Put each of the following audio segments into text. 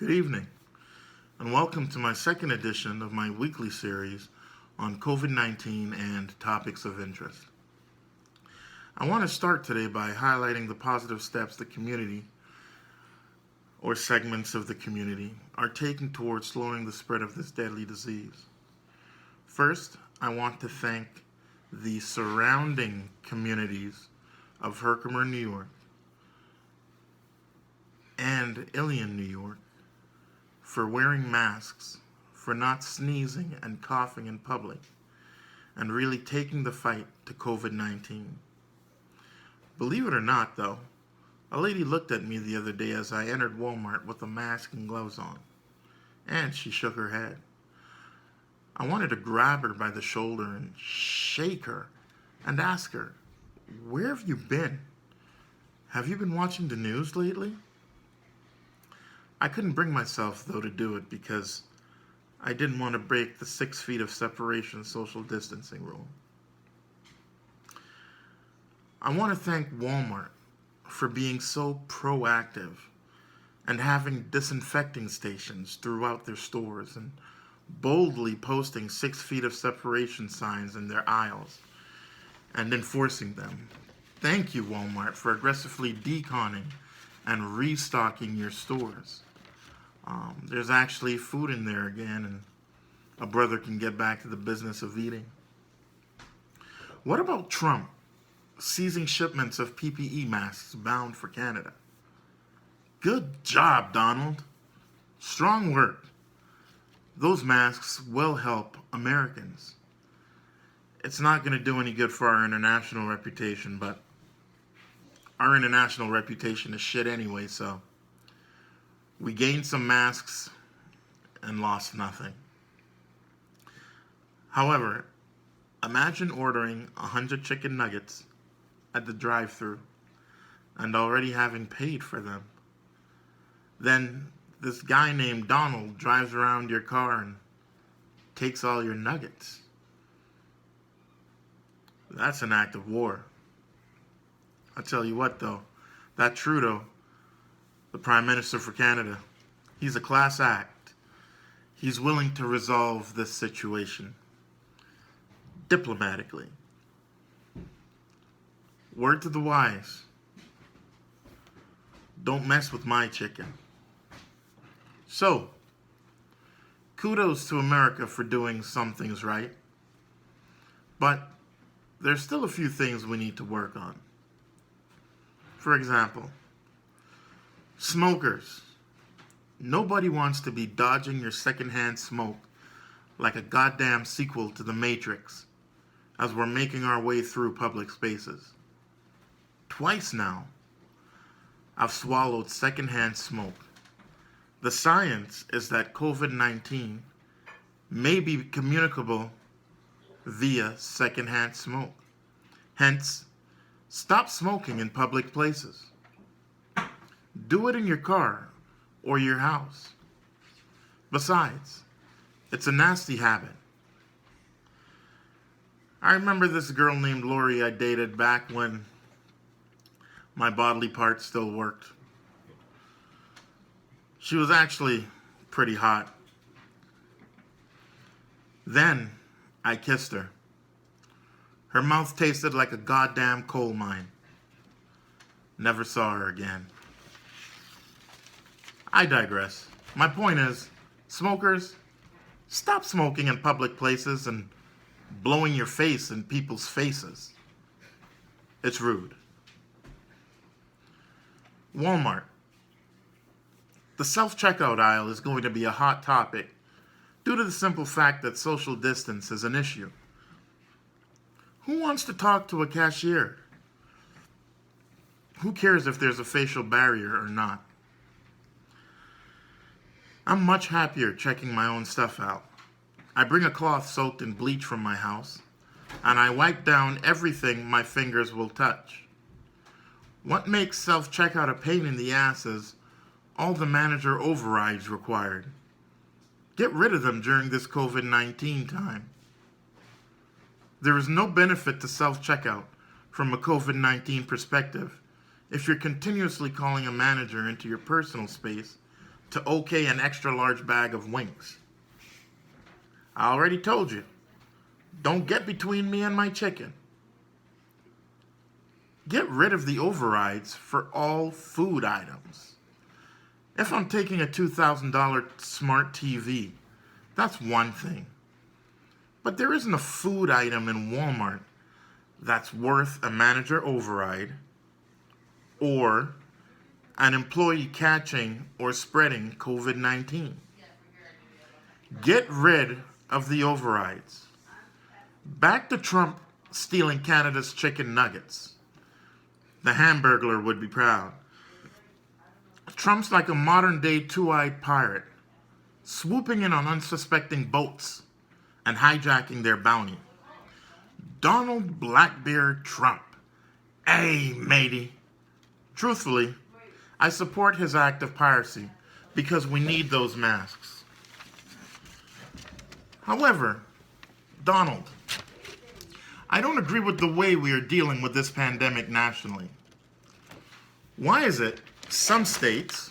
Good evening, and welcome to my second edition of my weekly series on COVID-19 and topics of interest. I want to start today by highlighting the positive steps the community, or segments of the community, are taking towards slowing the spread of this deadly disease. First, I want to thank the surrounding communities of Herkimer, New York, and Ilion, New York, for wearing masks, for not sneezing and coughing in public, and really taking the fight to COVID-19. Believe it or not, though, a lady looked at me the other day as I entered Walmart with a mask and gloves on, and she shook her head. I wanted to grab her by the shoulder and shake her and ask her, "Where have you been? Have you been watching the news lately?" I couldn't bring myself, though, to do it because I didn't want to break the 6 feet of separation social distancing rule. I want to thank Walmart for being so proactive and having disinfecting stations throughout their stores and boldly posting 6 feet of separation signs in their aisles and enforcing them. Thank you, Walmart, for aggressively deconning and restocking your stores. There's actually food in there again, and a brother can get back to the business of eating. What about Trump seizing shipments of PPE masks bound for Canada? Good job, Donald. Strong work. Those masks will help Americans. It's not going to do any good for our international reputation, but our international reputation is shit anyway, so we gained some masks and lost nothing. However, imagine ordering 100 chicken nuggets at the drive-thru and already having paid for them. Then this guy named Donald drives around your car and takes all your nuggets. That's an act of war. I tell you what, though, that Trudeau, the Prime Minister for Canada, he's a class act. He's willing to resolve this situation diplomatically. Word to the wise: don't mess with my chicken. So, kudos to America for doing some things right, but there's still a few things we need to work on. For example, smokers. Nobody wants to be dodging your secondhand smoke like a goddamn sequel to The Matrix as we're making our way through public spaces. Twice now, I've swallowed secondhand smoke. The science is that COVID-19 may be communicable via secondhand smoke. Hence, stop smoking in public places. Do it in your car or your house. Besides, it's a nasty habit. I remember this girl named Lori I dated back when my bodily parts still worked. She was actually pretty hot. Then I kissed her. Her mouth tasted like a goddamn coal mine. Never saw her again. I digress. My point is, smokers, stop smoking in public places and blowing your face in people's faces. It's rude. Walmart. The self-checkout aisle is going to be a hot topic due to the simple fact that social distance is an issue. Who wants to talk to a cashier? Who cares if there's a facial barrier or not? I'm much happier checking my own stuff out. I bring a cloth soaked in bleach from my house, and I wipe down everything my fingers will touch. What makes self-checkout a pain in the ass is all the manager overrides required. Get rid of them during this COVID-19 time. There is no benefit to self-checkout from a COVID-19 perspective if you're continuously calling a manager into your personal space to okay an extra large bag of wings. I already told you, don't get between me and my chicken. Get rid of the overrides for all food items. If I'm taking a $2,000 smart TV, that's one thing. But there isn't a food item in Walmart that's worth a manager override or an employee catching or spreading COVID-19. Get rid of the overrides. Back to Trump stealing Canada's chicken nuggets. The Hamburglar would be proud. Trump's like a modern-day two-eyed pirate, swooping in on unsuspecting boats and hijacking their bounty. Donald Blackbeard Trump. Hey, matey. Truthfully, I support his act of piracy because we need those masks. However, Donald, I don't agree with the way we are dealing with this pandemic nationally. Why is it some states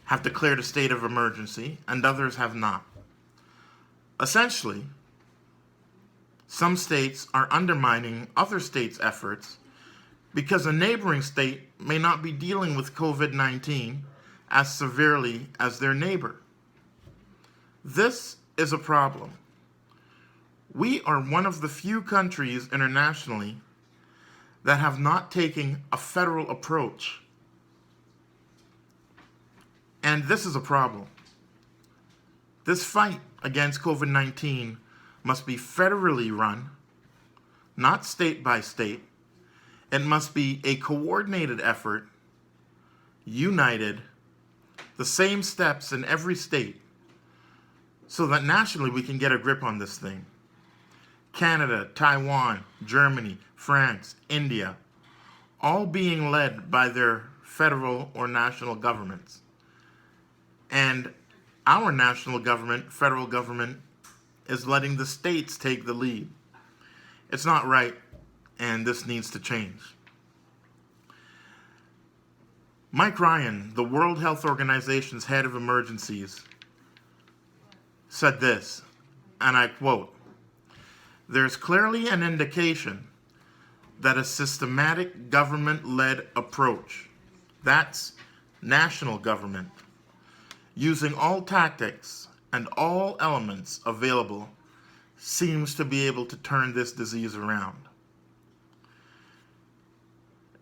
have declared a state of emergency and others have not? Essentially, some states are undermining other states' efforts because a neighboring state may not be dealing with COVID-19 as severely as their neighbor. This is a problem. We are one of the few countries internationally that have not taken a federal approach. And this is a problem. This fight against COVID-19 must be federally run, not state by state. It must be a coordinated effort, united, the same steps in every state, so that nationally we can get a grip on this thing. Canada, Taiwan, Germany, France, India, all being led by their federal or national governments. And our national government, federal government, is letting the states take the lead. It's not right, and this needs to change. Mike Ryan, the World Health Organization's head of emergencies, said this, and I quote, "There's clearly an indication that a systematic government-led approach, that's national government, using all tactics and all elements available, seems to be able to turn this disease around."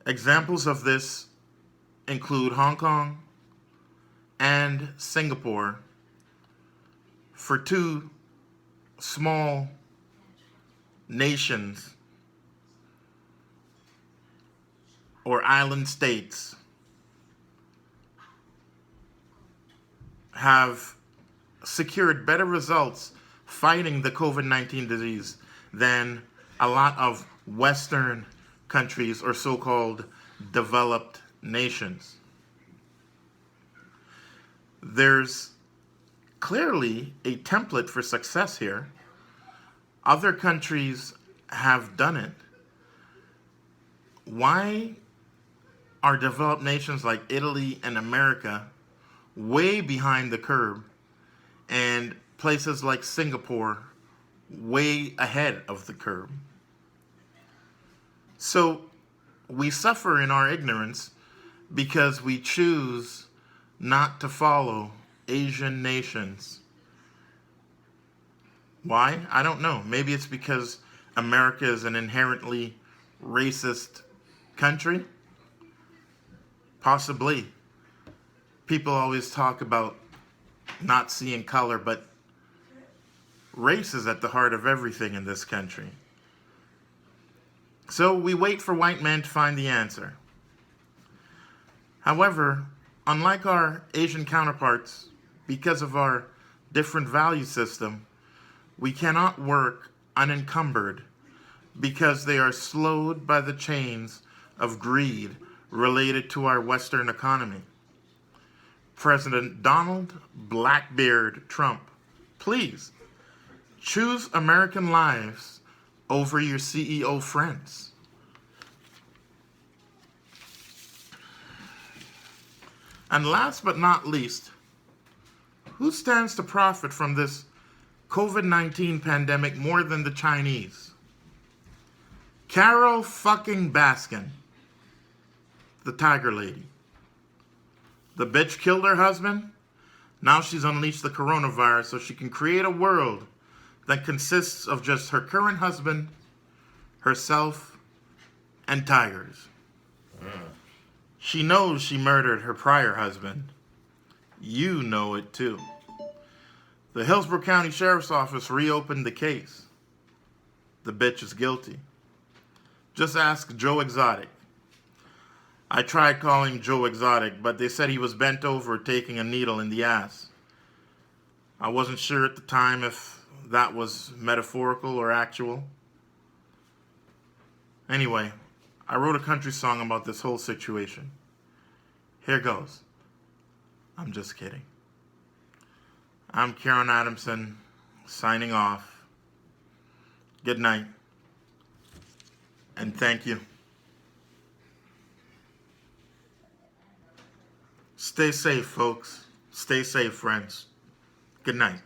Examples of this include Hong Kong and Singapore, for two small nations or island states have secured better results fighting the COVID-19 disease than a lot of Western countries or so-called developed nations. There's clearly a template for success here. Other countries have done it. Why are developed nations like Italy and America way behind the curve, and places like Singapore way ahead of the curve? So we suffer in our ignorance because we choose not to follow Asian nations. Why? I don't know. Maybe it's because America is an inherently racist country? Possibly. People always talk about not seeing color, but race is at the heart of everything in this country. So we wait for white men to find the answer. However, unlike our Asian counterparts, because of our different value system, we cannot work unencumbered because they are slowed by the chains of greed related to our Western economy. President Donald Blackbeard Trump, please choose American lives over your CEO friends. And last but not least, who stands to profit from this COVID-19 pandemic more than the Chinese? Carol fucking Baskin, the tiger lady. The bitch killed her husband. Now she's unleashed the coronavirus so she can create a world that consists of just her current husband, herself, and tigers. She knows she murdered her prior husband. You know it too. The Hillsborough County Sheriff's Office reopened the case. The bitch is guilty. Just ask Joe Exotic. I tried calling Joe Exotic, but they said he was bent over taking a needle in the ass. I wasn't sure at the time if that was metaphorical or actual. Anyway, I wrote a country song about this whole situation. Here goes. I'm just kidding. I'm Kerron Adamson, signing off. Good night. And thank you. Stay safe, folks. Stay safe, friends. Good night.